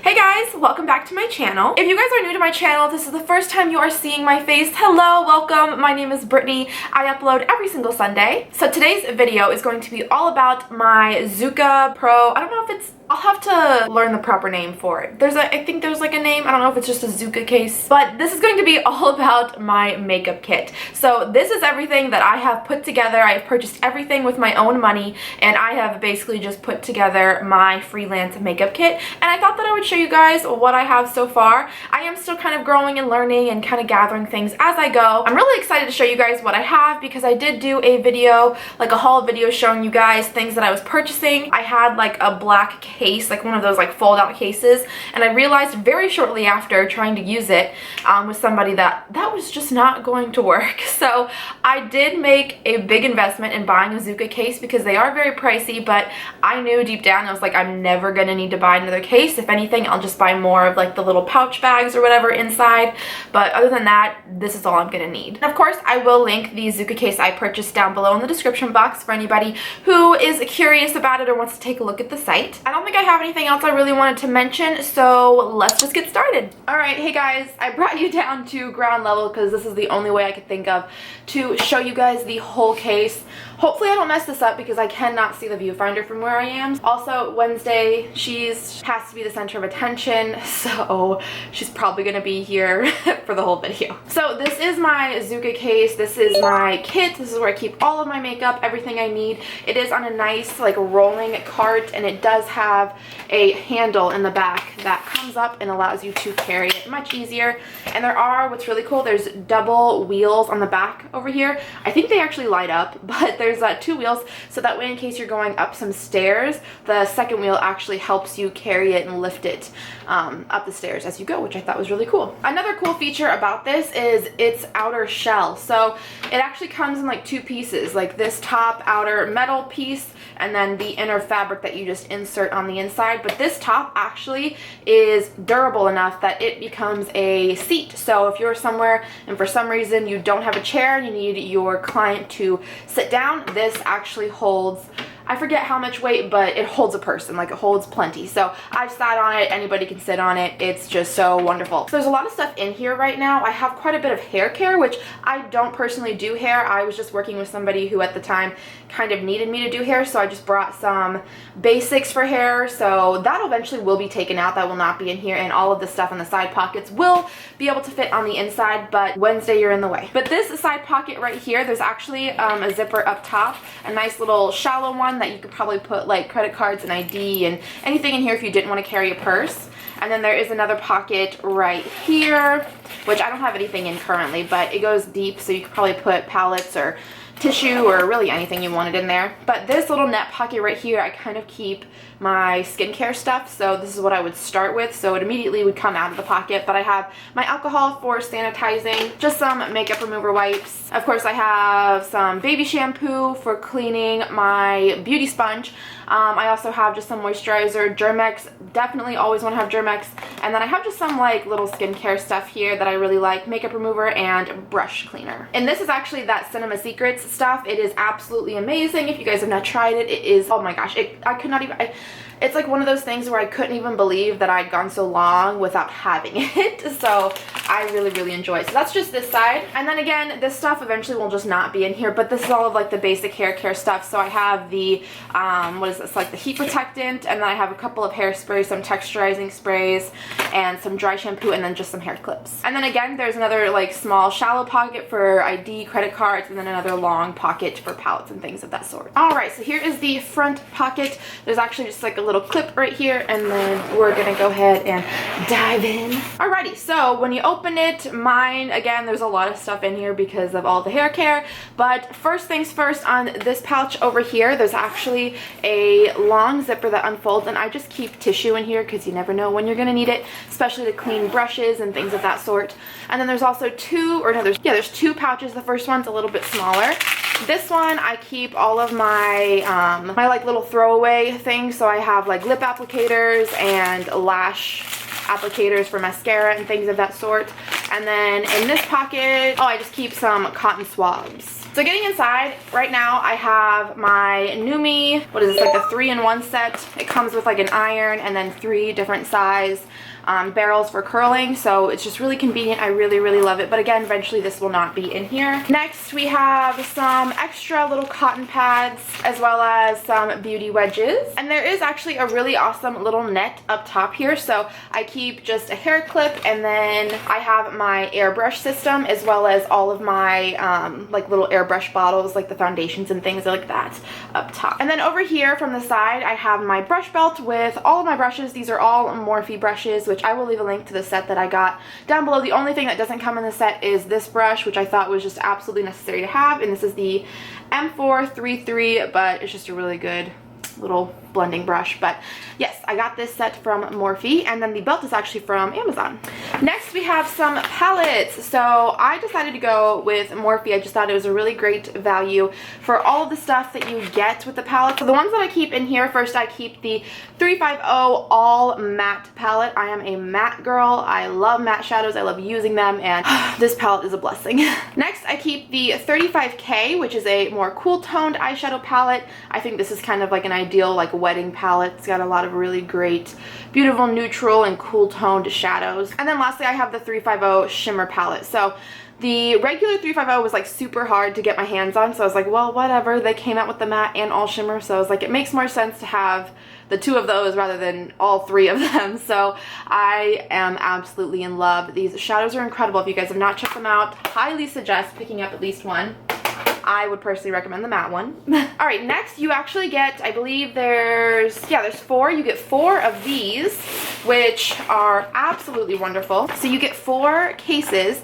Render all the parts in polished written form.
Hey guys, welcome back to my channel. If you guys are new to my channel, this is the first time you are seeing my face, hello, welcome. My name is Brittany. I upload every single Sunday. So today's video is going to be all about my Zuca Pro. I don't know if it's, I'll have to learn the proper name for it. I think there's like a name. I don't know if it's just a Zuca case, but this is going to be all about my makeup kit. So this is everything that I have put together. I have purchased everything with my own money, and I have basically just put together my Freelance makeup kit. And I thought that I would show you guys what I have so far. I am still kind of growing and learning and kind of gathering things as I go. I'm really excited to show you guys what I have because I did do a video, like a haul video showing you guys things that I was purchasing. I had like a black case, like one of those like fold out cases, and I realized very shortly after trying to use it with somebody that was just not going to work. So I did make a big investment in buying a Zuca case because they are very pricey, but I knew deep down I was like, I'm never gonna need to buy another case. If anything, I'll just buy more of like the little pouch bags or whatever inside, but other than that, this is all I'm gonna need. And of course, I will link the Zuca case I purchased down below in the description box for anybody who is curious about it or wants to take a look at the site. I don't think I have anything else I really wanted to mention, so let's just get started. Alright, hey guys, I brought you down to ground level because this is the only way I could think of to show you guys the whole case. Hopefully I don't mess this up because I cannot see the viewfinder from where I am. Also, Wednesday, has to be the center of attention, so she's probably gonna be here for the whole video. So this is my Zuca case. This is my kit. This is where I keep all of my makeup, everything I need. It is on a nice like rolling cart, and it does have a handle in the back that comes up and allows you to carry it much easier. And what's really cool, there's double wheels on the back over here. I think they actually light up, but there's two wheels, so that way in case you're going up some stairs, the second wheel actually helps you carry it and lift it up the stairs as you go, which I thought was really cool. Another cool feature about this is its outer shell. So it actually comes in like two pieces, like this top outer metal piece and then the inner fabric that you just insert on the inside. But this top actually is durable enough that it becomes a seat. So if you're somewhere and for some reason you don't have a chair and you need your client to sit down, this actually holds, I forget how much weight, but it holds a person, like it holds plenty. So I've sat on it, anybody can sit on it. It's just so wonderful. So there's a lot of stuff in here right now. I have quite a bit of hair care, which I don't personally do hair. I was just working with somebody who at the time kind of needed me to do hair, so I just brought some basics for hair. So that eventually will be taken out. That will not be in here, and all of the stuff in the side pockets will be able to fit on the inside, but Wednesday you're in the way. But this side pocket right here, there's actually a zipper up top, a nice little shallow one that you could probably put like credit cards and ID and anything in here if you didn't want to carry a purse. And then there is another pocket right here, which I don't have anything in currently, but it goes deep, so you could probably put palettes or tissue or really anything you wanted in there. But this little net pocket right here, I kind of keep my skincare stuff, so this is what I would start with, so it immediately would come out of the pocket. But I have my alcohol for sanitizing, just some makeup remover wipes. Of course, I have some baby shampoo for cleaning my beauty sponge. I also have just some moisturizer, Germex, definitely always want to have Germex. And then I have just some like little skincare stuff here that I really like, makeup remover and brush cleaner. And this is actually that Cinema Secrets stuff. It is absolutely amazing. If you guys have not tried it, it is, oh my gosh, I could not even, it's like one of those things where I couldn't even believe that I'd gone so long without having it. So I really, really enjoy it. So that's just this side. And then again, this stuff eventually will just not be in here, but this is all of like the basic hair care stuff. So I have the, what is this, like the heat protectant, and then I have a couple of hairsprays, some texturizing sprays, and some dry shampoo, and then just some hair clips. And then again, there's another like small shallow pocket for ID, credit cards, and then another long pocket for palettes and things of that sort. Alright, so here is the front pocket. There's actually just like a little clip right here, and then we're gonna go ahead and dive in. Alrighty, so when you open it, mine, again, there's a lot of stuff in here because of all the hair care, but first things first, on this pouch over here, there's actually a long zipper that unfolds, and I just keep tissue in here because you never know when you're gonna need it, especially to clean brushes and things of that sort. And then there's also there's two pouches. The first one's a little bit smaller. This one, I keep all of my my like little throwaway things. So I have like lip applicators and lash applicators for mascara and things of that sort. And then in this pocket, oh, I just keep some cotton swabs. So getting inside, right now I have my Numi, what is this, like a 3-in-1 set. It comes with like an iron and then 3 different size barrels for curling, so it's just really convenient. I really love it, but again, eventually this will not be in here. Next we have some extra little cotton pads as well as some beauty wedges, and there is actually a really awesome little net up top here, so I keep just a hair clip, and then I have my airbrush system as well as all of my like little airbrush bottles, like the foundations and things like that up top. And then over here from the side I have my brush belt with all of my brushes. These are all Morphe brushes, which I will leave a link to the set that I got down below. The only thing that doesn't come in the set is this brush, which I thought was just absolutely necessary to have, and this is the M433, but it's just a really good little blending brush. But yes, I got this set from Morphe, and then the belt is actually from Amazon. Next we have some palettes. So I decided to go with Morphe. I just thought it was a really great value for all of the stuff that you get with the palette. So the ones that I keep in here, first I keep the 350 All Matte palette. I am a matte girl. I love matte shadows. I love using them, and this palette is a blessing. Next I keep the 35K, which is a more cool toned eyeshadow palette. I think this is kind of like an ideal like wedding palette. It's got a lot of really great, beautiful neutral and cool toned shadows. And then lastly I have the 350 shimmer palette. So the regular 350 was like super hard to get my hands on, so I was like, well, whatever. They came out with the matte and all shimmer, so I was like, it makes more sense to have the 2 of those rather than all 3 of them. So I am absolutely in love. These shadows are incredible. If you guys have not checked them out, highly suggest picking up at least one. I would personally recommend the matte one. All right, next you actually get, I believe there's 4. You get 4 of these, which are absolutely wonderful. So you get 4 cases,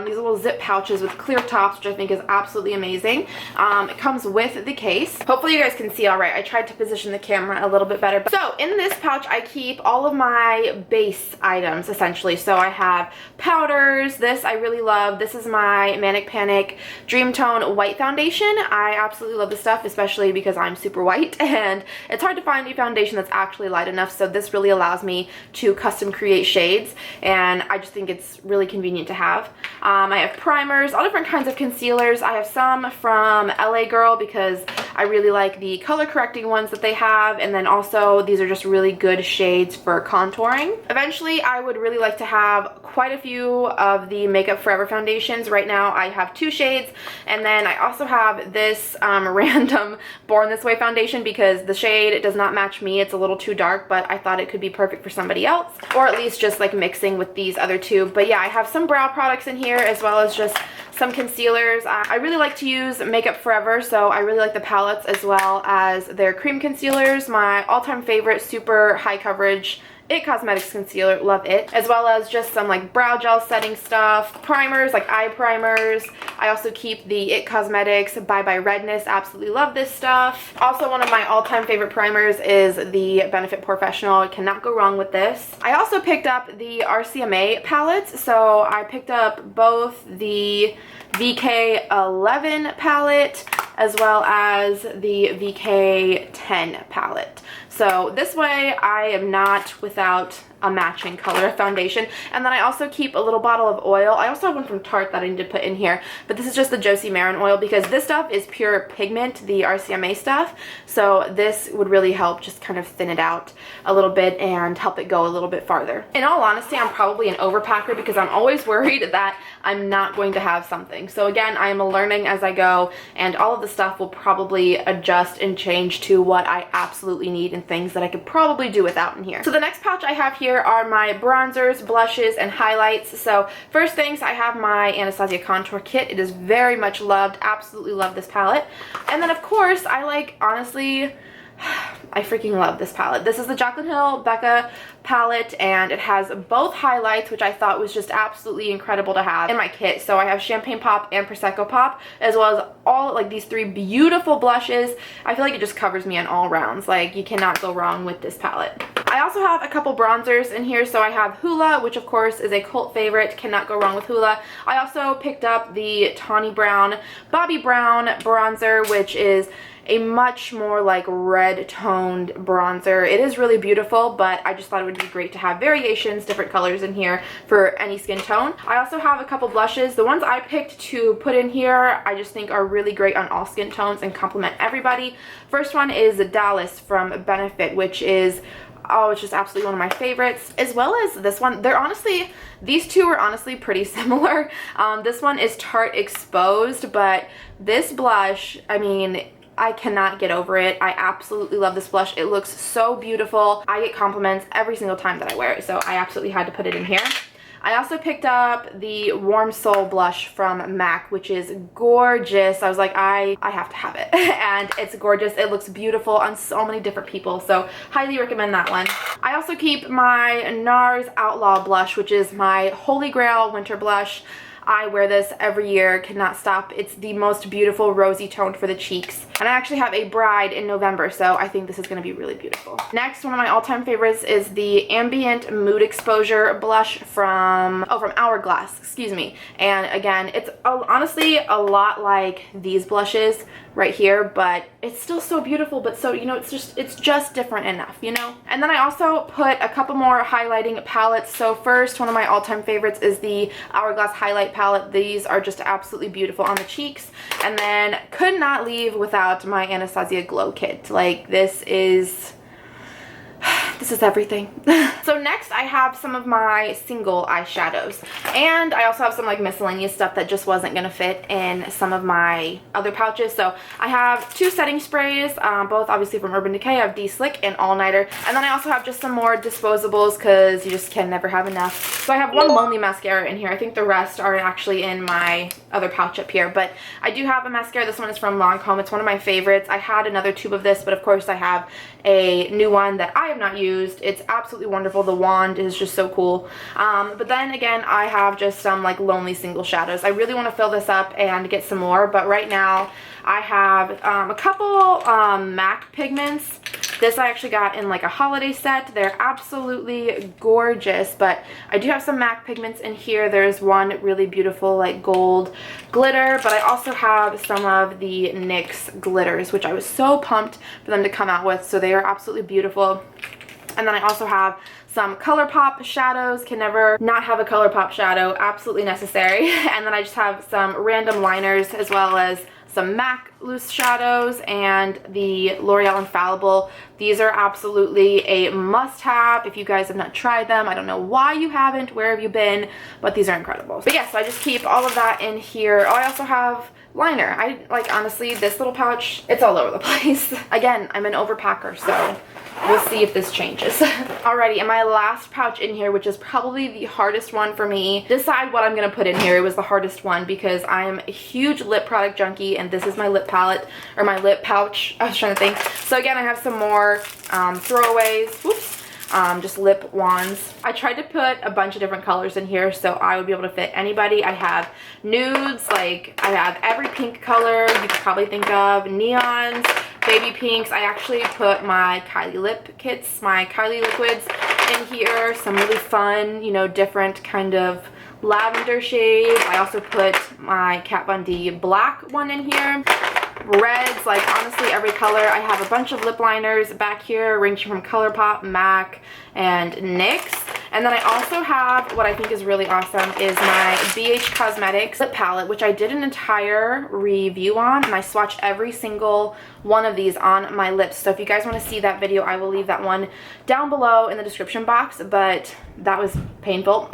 these little zip pouches with clear tops, which I think is absolutely amazing. It comes with the case. Hopefully you guys can see all right. I tried to position the camera a little bit better. So in this pouch, I keep all of my base items, essentially. So I have powders. This I really love. This is my Manic Panic Dream Tone White foundation. I absolutely love this stuff, especially because I'm super white, and it's hard to find a foundation that's actually light enough, so this really allows me to custom create shades, and I just think it's really convenient to have. I have primers, all different kinds of concealers. I have some from LA Girl because I really like the color correcting ones that they have, and then also these are just really good shades for contouring. Eventually I would really like to have quite a few of the Makeup Forever foundations. Right now I have 2 shades, and then I also have this random Born This Way foundation because the shade does not match me. It's a little too dark, but I thought it could be perfect for somebody else, or at least just like mixing with these other 2. But yeah, I have some brow products in here as well as just some concealers. I really like to use Makeup Forever, so I really like the palettes as well as their cream concealers. My all-time favorite, super high coverage IT Cosmetics concealer, love it, as well as just some like brow gel setting stuff, primers, like eye primers. I also keep the IT Cosmetics Bye Bye Redness, absolutely love this stuff. Also, one of my all-time favorite primers is the Benefit Professional. I cannot go wrong with this. I also picked up the RCMA palettes, so I picked up both the VK11 palette as well as the VK10 palette. So this way I am not without a matching color foundation. And then I also keep a little bottle of oil. I also have one from Tarte that I need to put in here, but this is just the Josie Maran oil because this stuff is pure pigment, the RCMA stuff. So this would really help just kind of thin it out a little bit and help it go a little bit farther. In all honesty, I'm probably an overpacker because I'm always worried that I'm not going to have something. So again, I am learning as I go, and all of the stuff will probably adjust and change to what I absolutely need and things that I could probably do without in here. So the next pouch I have here are my bronzers, blushes, and highlights. So first things, I have my Anastasia contour kit. It is very much loved. Absolutely love this palette. And then of course, I like, honestly, I freaking love this palette. This is the Jaclyn Hill Becca palette, and it has both highlights, which I thought was just absolutely incredible to have in my kit. So I have Champagne Pop and Prosecco Pop, as well as all like these 3 beautiful blushes. I feel like it just covers me on all rounds. Like, you cannot go wrong with this palette. I also have a couple bronzers in here. So I have Hoola, which of course is a cult favorite. Cannot go wrong with Hoola. I also picked up the Tawny Brown Bobbi Brown bronzer, which is a much more like red toned bronzer. It is really beautiful, but I just thought it would be great to have variations, different colors in here for any skin tone. I also have a couple blushes. The ones I picked to put in here I just think are really great on all skin tones and complement everybody. First one is Dallas from Benefit, which is, oh, it's just absolutely one of my favorites, as well as this one. They're honestly, these two are honestly pretty similar. This one is Tarte Exposed, but this blush, I mean, I cannot get over it. I absolutely love this blush. It looks so beautiful. I get compliments every single time that I wear it, so I absolutely had to put it in here. I also picked up the Warm Soul blush from MAC, which is gorgeous. I was like, I have to have it. And it's gorgeous. It looks beautiful on so many different people, so highly recommend that one. I also keep my NARS Outlaw blush, which is my holy grail winter blush. I wear this every year, cannot stop. It's the most beautiful rosy tone for the cheeks. And I actually have a bride in November, so I think this is going to be really beautiful. Next, one of my all-time favorites is the Ambient Mood Exposure blush from Hourglass, excuse me. And again, it's honestly a lot like these blushes right here, but it's still so beautiful, but so, you know, it's just different enough, you know? And then I also put a couple more highlighting palettes. So first, one of my all-time favorites is the Hourglass Highlight Palette. These are just absolutely beautiful on the cheeks. And then could not leave without my Anastasia Glow Kit. Like, this is everything. So next I have some of my single eyeshadows, and I also have some like miscellaneous stuff that just wasn't gonna fit in some of my other pouches. So I have two setting sprays, both obviously from Urban Decay. I have D-Slick and All Nighter, and then I also have just some more disposables because you just can never have enough. So I have one Lonely mascara in here. I think the rest are actually in my other pouch up here, but I do have a mascara. This one is from Lancome. It's one of my favorites. I had another tube of this, but of course I have a new one that I have not used. It's absolutely wonderful. The wand is just so cool. But then again, I have just some like Lonely single shadows. I really want to fill this up and get some more, but right now I have a couple MAC pigments. This I actually got in like a holiday set. They're absolutely gorgeous, but I do have some MAC pigments in here. There's one really beautiful like gold glitter, but I also have some of the NYX glitters, which I was so pumped for them to come out with. So they are absolutely beautiful. And then I also have some ColourPop shadows. Can never not have a ColourPop shadow. Absolutely necessary. And then I just have some random liners, as well as some MAC loose shadows and the L'Oreal Infallible. These are absolutely a must-have if you guys have not tried them. I don't know why you haven't. Where have you been? But these are incredible. But yes, I just keep all of that in here. Oh, I also have liner. I like, honestly, this little pouch, it's all over the place. Again, I'm an overpacker, so we'll see if this changes. Alrighty, and my last pouch in here, which is probably the hardest one for me. Decide what I'm gonna put in here. It was the hardest one because I'm a huge lip product junkie, and this is my lip palette, or my lip pouch. I was trying to think. So again, I have some more throwaways. Whoops. Just lip wands. I tried to put a bunch of different colors in here so I would be able to fit anybody. I have nudes, like I have every pink color you could probably think of, neons, baby pinks. I actually put my Kylie lip kits, my Kylie liquids in here, some really fun, you know, different kind of lavender shades. I also put my Kat Von D black one in here. Reds, like honestly every color. I have a bunch of lip liners back here ranging from ColourPop, MAC, and NYX. And then I also have what I think is really awesome is my BH Cosmetics lip palette, which I did an entire review on, and I swatched every single one of these on my lips. So if you guys want to see that video, I will leave that one down below in the description box, but that was painful.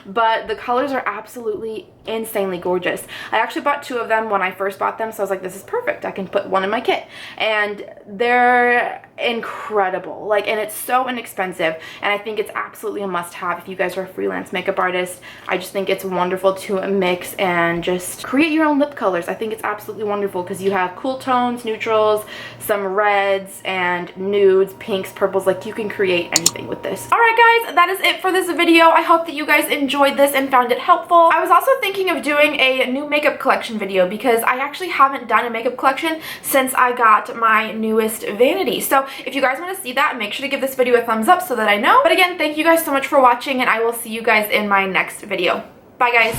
But the colors are absolutely insanely gorgeous. I actually bought two of them when I first bought them, so I was like, this is perfect. I can put one in my kit. And they're incredible, like, and it's so inexpensive, and I think it's absolutely a must-have if you guys are a freelance makeup artist. I just think it's wonderful to mix and just create your own lip colors. I think it's absolutely wonderful because you have cool tones, neutrals, some reds and nudes, pinks, purples. Like, you can create anything with this. All right guys, that is it for this video. I hope that you guys enjoyed this and found it helpful. I was also thinking of doing a new makeup collection video because I actually haven't done a makeup collection since I got my newest vanity. So if you guys want to see that, make sure to give this video a thumbs up so that I know. But again, thank you guys so much for watching, and I will see you guys in my next video. Bye guys.